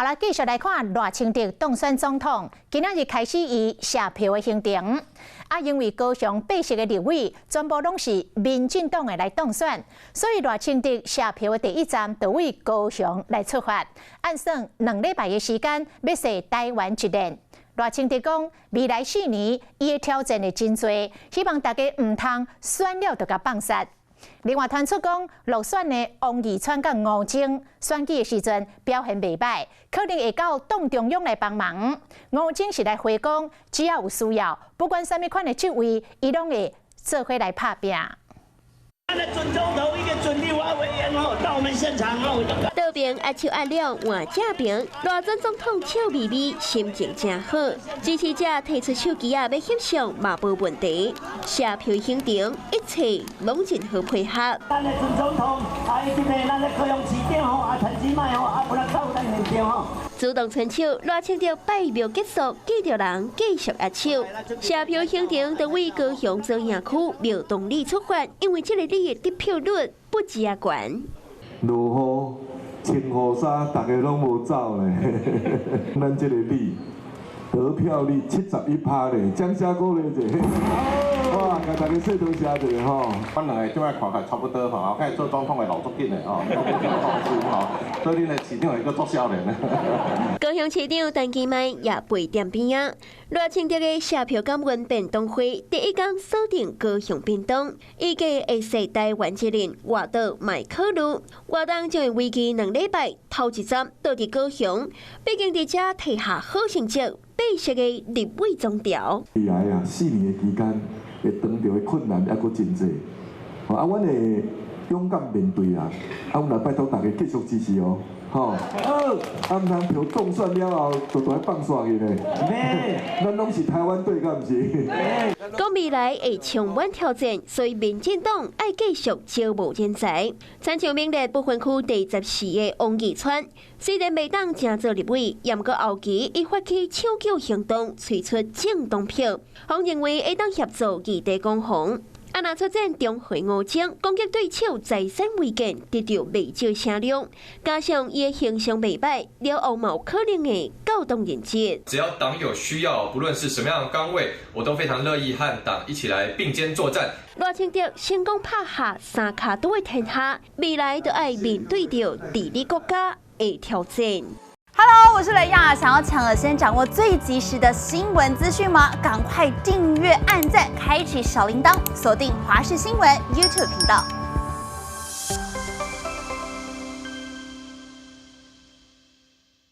好啦，继续来看赖清德当选总统，今仔日开始以社票的行程。因为高雄8席的立委全部拢是民进党的来当选，所以赖清德社票的第一站就为高雄来出发。按算2礼拜的时间，要踅台湾一轮。赖清德讲，未来4年伊的挑战会真多，希望大家唔通选了就甲放杀。另外传出讲，落选的王义川甲吴征选举的时阵表现袂歹，可能会到党中央来帮忙。吴征是来回讲，只要有需要，不管什么款的职位，伊拢会做伙来拍拼。准总统一个准立法委员到我们现场道边阿手阿亮换正平，赖准总统笑眯眯，心情真好。支持者提出手机要翕相嘛无问题，社票行程一切拢真好配合。咱的准总统今日咱的高雄市长陈其迈不能到咱现场主动伸手，赖清德拜庙结束，记着人继续握手。社票行程就为高雄做营区庙动里出发，因为这个里的得票率不加悬。落雨、穿雨衫，大家拢无走咧。咱这个里得票率71%咧，掌声鼓励者。哇，甲大家说多谢一下吼。阮两个即摆看起来差不多吼，开始做总统的老足紧的吼，都比较放心吼。所以恁的市长会阁做少年呢。高雄市长陈其迈也陪点边啊。赖清德的社票感恩便当会第一天锁定高雄便当，预计会踅台湾一轮，活动卖考虑。活动将会为期2礼拜，头一站到伫高雄，毕竟伫遮摕下好成绩，8席的立委总调。未来啊，4年的期间，会遇到的困难还阁真济。阮会勇敢面对啦。阮来拜托大家继续支持哦。吼，毋通票中选了后，就来放煞去咧。咱拢是台湾队，敢毋是？讲未来会充满挑战，所以民进党爱继续招募人才。参照明日不分区第14个王义川，虽然未当正做立委，也毋过后期伊发起抢救行动，催出政党票，方认为会当协助异地攻防。若出战中会吴征攻击对手财产违建，得到未少声量，加上伊的形象未歹，了后嘛有可能会调动人质。只要党有需要，不论是什么样的岗位，我都非常乐意和党一起来并肩作战。赖清德成功拍下3卡都的天下，未来就要面对着地理国家的挑战。Hello， 我是雷亚，想要抢了先掌握最及时的新闻资讯吗？赶快订阅、按赞、开启小铃铛，锁定华视新闻 YouTube 频道。